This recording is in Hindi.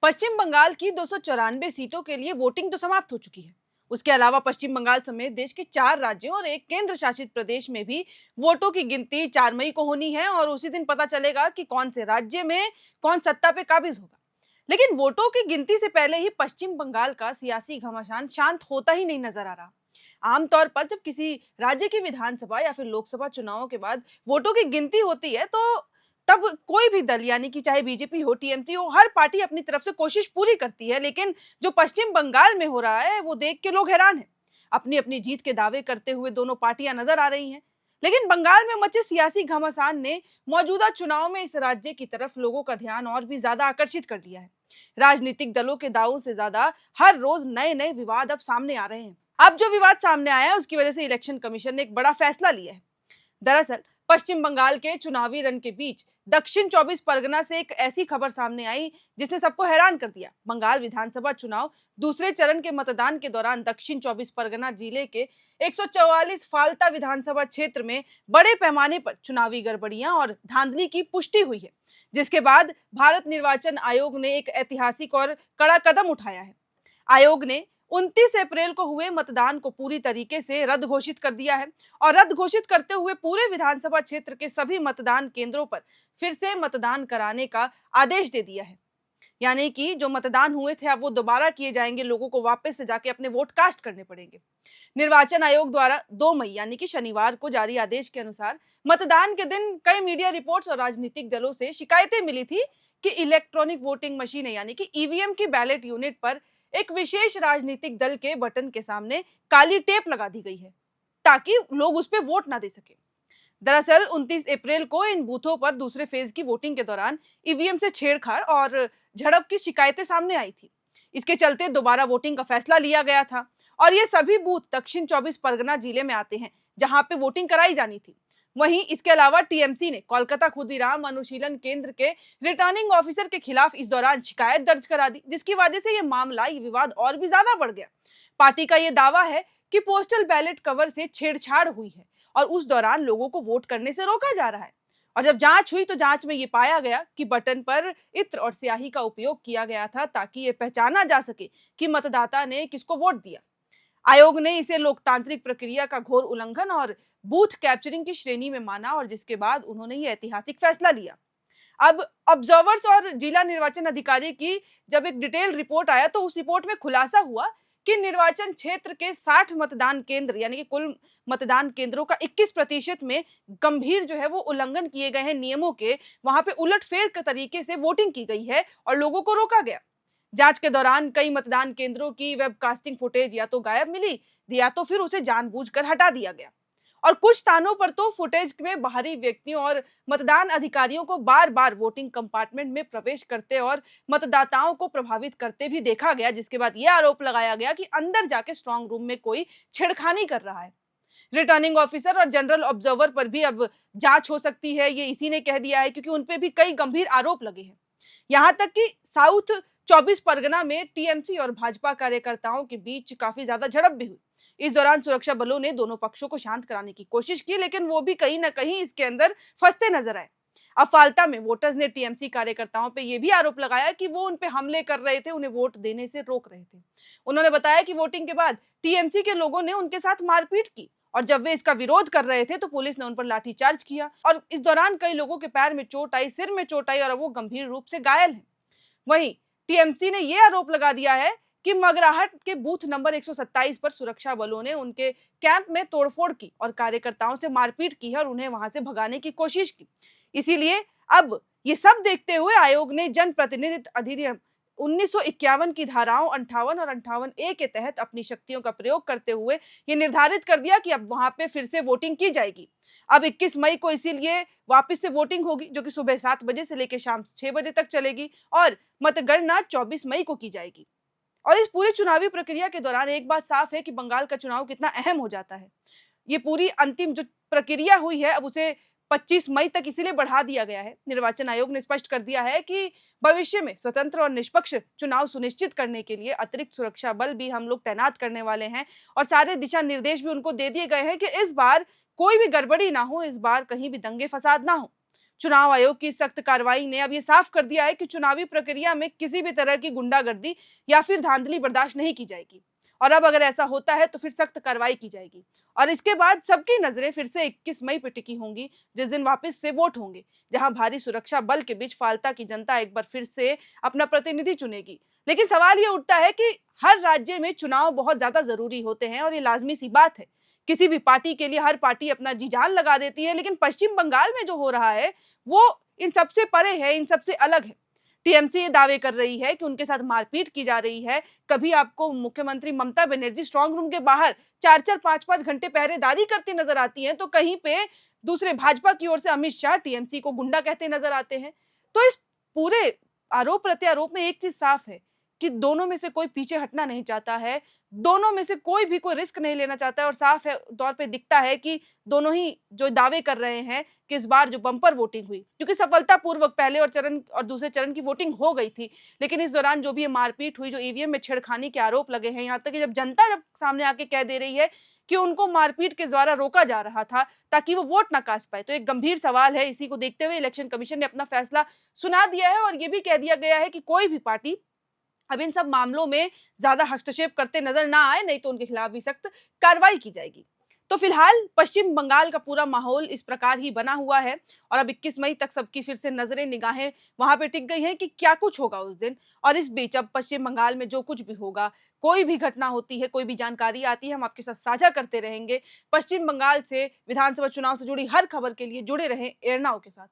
पश्चिम बंगाल की 294 सीटों के लिए वोटिंग तो समाप्त हो चुकी है। उसके अलावा पश्चिम बंगाल समेत देश के 4 राज्यों और एक केंद्र शासित प्रदेश में भी वोटों की गिनती 4 मई को होनी है और उसी दिन पता चलेगा कि कौन से राज्य में कौन सत्ता पे काबिज होगा। लेकिन वोटों की गिनती से पहले ही पश्चिम बंगाल का सियासी घमासान शांत होता ही नहीं नजर आ रहा। आमतौर पर जब किसी राज्य की विधानसभा या फिर लोकसभा चुनावों के बाद वोटों की गिनती होती है तो तब कोई भी दल यानी कि चाहे बीजेपी हो, टीएमसी हो, हर पार्टी अपनी तरफ से कोशिश पूरी करती है। लेकिन जो पश्चिम बंगाल में हो रहा है वो देख के लोग हैरान हैं। अपनी अपनी जीत के दावे करते हुए दोनों पार्टियां नजर आ रही हैं। लेकिन बंगाल में मचे सियासी घमासान ने मौजूदा चुनाव में इस राज्य की तरफ लोगों का ध्यान और भी ज्यादा आकर्षित कर लिया है। राजनीतिक दलों के दावों से ज्यादा हर रोज नए नए विवाद अब सामने आ रहे हैं। अब जो विवाद सामने आया है उसकी वजह से इलेक्शन कमीशन ने एक बड़ा फैसला लिया है। दरअसल पश्चिम बंगाल के चुनावी रण के बीच दक्षिण 24 परगना से एक ऐसी खबर सामने आई जिसने सबको हैरान कर दिया। बंगाल विधानसभा चुनाव दूसरे चरण के मतदान के दौरान दक्षिण 24 परगना जिले के 144 फाल्ता विधानसभा क्षेत्र में बड़े पैमाने पर चुनावी गड़बड़ियां और धांधली की पुष्टि हुई है, जिसके बाद भारत निर्वाचन आयोग ने एक ऐतिहासिक और कड़ा कदम उठाया है। आयोग ने 29 अप्रैल को हुए मतदान को पूरी तरीके से रद्द घोषित कर दिया है और रद्द घोषित करते हुए पूरे विधानसभा क्षेत्र के सभी मतदान केंद्रों पर फिर से मतदान कराने का आदेश दे दिया है। यानी कि जो मतदान हुए थे अब वो दोबारा किए जाएंगे, लोगों को वापस से जाके अपने वोट कास्ट करने पड़ेंगे। निर्वाचन आयोग द्वारा 2 मई यानी कि शनिवार को जारी आदेश के अनुसार मतदान के दिन कई मीडिया रिपोर्ट्स और राजनीतिक दलों से शिकायतें मिली थी कि इलेक्ट्रॉनिक वोटिंग मशीन यानी कि ईवीएम की बैलेट यूनिट पर एक विशेष राजनीतिक दल के बटन के सामने काली टेप लगा दी गई है ताकि लोग उस पर वोट ना दे सके। दरअसल 29 अप्रैल को इन बूथों पर दूसरे फेज की वोटिंग के दौरान ईवीएम से छेड़छाड़ और झड़प की शिकायतें सामने आई थी। इसके चलते दोबारा वोटिंग का फैसला लिया गया था और ये सभी बूथ दक्षिण 24 परगना जिले में आते हैं जहां पे वोटिंग कराई जानी थी। वहीं इसके अलावा टीएमसी ने कोलकाता खुदीराम अनुशीलन केंद्र के रिटर्निंग ऑफिसर के खिलाफ इस दौरान शिकायत दर्ज करा दी, जिसकी वजह से ये विवाद और भी ज्यादा बढ़ गया। पार्टी का ये दावा है कि पोस्टल बैलेट कवर से छेड़छाड़ हुई है और उस दौरान लोगों को वोट करने से रोका जा रहा है। और जब जांच हुई तो जांच में ये पाया गया कि बटन पर इत्र और स्याही का उपयोग किया गया था ताकि ये पहचाना जा सके कि मतदाता ने किसको वोट दिया। आयोग ने इसे लोकतांत्रिक प्रक्रिया का घोर उल्लंघन और बूथ कैप्चरिंग की श्रेणी में माना और जिसके बाद उन्होंने ये ऐतिहासिक फैसला लिया। अब ऑब्जर्वर्स और जिला निर्वाचन अधिकारी की जब एक डिटेल रिपोर्ट आया तो उस रिपोर्ट में खुलासा हुआ कि निर्वाचन क्षेत्र के 60 मतदान केंद्र यानी कि कुल मतदान केंद्रों का 21% में गंभीर जो है वो उल्लंघन किए गए हैं नियमों के। वहां पे उलटफेर के तरीके से वोटिंग की गई है और लोगों को रोका गया। जांच के दौरान कई मतदान केंद्रों की वेबकास्टिंग फुटेज या तो गायब मिली या तो फिर उसे जानबूझकर हटा दिया गया और कुछ स्थानों पर तो फुटेज में बाहरी व्यक्तियों और मतदान अधिकारियों को बार बार वोटिंग कंपार्टमेंट में प्रवेश करते और मतदाताओं को प्रभावित करते भी देखा गया, जिसके बाद यह आरोप लगाया गया कि अंदर जाके स्ट्रांग रूम में कोई छेड़खानी कर रहा है। रिटर्निंग ऑफिसर और जनरल ऑब्जर्वर पर भी अब जांच हो सकती है, ये इसी ने कह दिया है क्योंकि उनपे भी कई गंभीर आरोप लगे हैं। यहाँ तक कि साउथ 24 परगना में टीएमसी और भाजपा कार्यकर्ताओं के बीच काफी ज्यादा झड़प भी हुई। इस दौरान सुरक्षा बलों ने दोनों पक्षों को शांत कराने की कोशिश की, लेकिन वो भी कहीं ना कहीं इसके अंदर फंसते नजर आए। अब फाल्ता में वोटर्स ने टीएमसी कार्यकर्ताओं पे ये भी आरोप लगाया कि वो उन पे हमले कर रहे थे, उन्हें वोट देने से रोक रहे थे। उन्होंने बताया कि वोटिंग के बाद टीएमसी के लोगों ने उनके साथ मारपीट की और जब वे इसका विरोध कर रहे थे तो पुलिस ने उन पर लाठीचार्ज किया और इस दौरान कई लोगों के पैर में चोट आई, सिर में चोट आई और वो गंभीर रूप से घायल हैं। वहीं टीएमसी ने यह आरोप लगा दिया है कि मगराहट के बूथ नंबर 127 पर सुरक्षा बलों ने उनके कैंप में तोड़फोड़ की और कार्यकर्ताओं से मारपीट की है और उन्हें वहां से भगाने की कोशिश की। इसीलिए अब ये सब देखते हुए आयोग ने जनप्रतिनिधित्व अधिनियम 1951 की धाराओं 58 और 58A के तहत अपनी शक्तियों का प्रयोग करते हुए ये निर्धारित कर दिया कि अब वहां पे फिर से वोटिंग की जाएगी। अब 21 मई को इसीलिए वापस से वोटिंग होगी जो कि सुबह 7 बजे से लेकर शाम 6 बजे तक चलेगी और मतगणना 24 मई को की जाएगी। और इस पूरी चुनावी प्रक्रिया के दौरान एक बात साफ है कि बंगाल का चुनाव कितना अहम हो जाता है। ये पूरी अंतिम जो प्रक्रिया हुई है अब उसे 25 मई तक इसीलिए बढ़ा दिया गया है। निर्वाचन आयोग ने स्पष्ट कर दिया है कि भविष्य में स्वतंत्र और निष्पक्ष चुनाव सुनिश्चित करने के लिए अतिरिक्त सुरक्षा बल भी हम लोग तैनात करने वाले हैं और सारे दिशा निर्देश भी उनको दे दिए गए हैं कि इस बार कोई भी गड़बड़ी ना हो, इस बार कहीं भी दंगे फसाद ना हो। चुनाव आयोग की सख्त कार्रवाई ने अब ये साफ कर दिया है कि चुनावी प्रक्रिया में किसी भी तरह की गुंडागर्दी या फिर धांधली बर्दाश्त नहीं की जाएगी। और अब अगर ऐसा होता है तो फिर सख्त कार्रवाई की जाएगी। और इसके बाद सबकी नजरें फिर से 21 मई पर टिकी होंगी, जिस दिन वापस से वोट होंगे, जहां भारी सुरक्षा बल के बीच फालता की जनता एक बार फिर से अपना प्रतिनिधि चुनेगी। लेकिन सवाल ये उठता है कि हर राज्य में चुनाव बहुत ज्यादा जरूरी होते हैं और ये लाजमी सी बात है। किसी भी पार्टी के लिए हर पार्टी अपना जी जान लगा देती है, लेकिन पश्चिम बंगाल में जो हो रहा है वो इन सबसे परे है, इन सबसे अलग है। टीएमसी ये दावे कर रही है कि उनके साथ मारपीट की जा रही है। कभी आपको मुख्यमंत्री ममता बनर्जी स्ट्रांग रूम के बाहर 4-4 5-5 घंटे पहरेदारी करती नजर आती हैं, तो कहीं पे दूसरे भाजपा की ओर से अमित शाह टीएमसी को गुंडा कहते नजर आते हैं। तो इस पूरे आरोप प्रत्यारोप में एक चीज साफ है कि दोनों में से कोई पीछे हटना नहीं चाहता है, दोनों में से कोई भी कोई रिस्क नहीं लेना चाहता है। और साफ है तौर पे दिखता है कि दोनों ही जो दावे कर रहे हैं कि इस बार जो बम्पर वोटिंग हुई, क्योंकि सफलतापूर्वक पहले और दूसरे चरण की वोटिंग हो गई थी, लेकिन इस दौरान जो भी ये मारपीट हुई, जो ईवीएम में छेड़खानी के आरोप लगे हैं, यहाँ तक कि जब सामने आके कह दे रही है कि उनको मारपीट के द्वारा रोका जा रहा था ताकि वो वोट ना कास्ट पाए, तो एक गंभीर सवाल है। इसी को देखते हुए इलेक्शन कमीशन ने अपना फैसला सुना दिया है और ये भी कह दिया गया है कि कोई भी पार्टी अब इन सब मामलों में ज्यादा हस्तक्षेप करते नजर ना आए, नहीं तो उनके खिलाफ भी सख्त कार्रवाई की जाएगी। तो फिलहाल पश्चिम बंगाल का पूरा माहौल इस प्रकार ही बना हुआ है और अब 21 मई तक सबकी फिर से नजरें निगाहें वहां पे टिक गई हैं कि क्या कुछ होगा उस दिन। और इस बीच अब पश्चिम बंगाल में जो कुछ भी होगा, कोई भी घटना होती है, कोई भी जानकारी आती है, हम आपके साथ साझा करते रहेंगे। पश्चिम बंगाल से विधानसभा चुनाव से जुड़ी हर खबर के लिए जुड़े रहें एयर नाउ के साथ।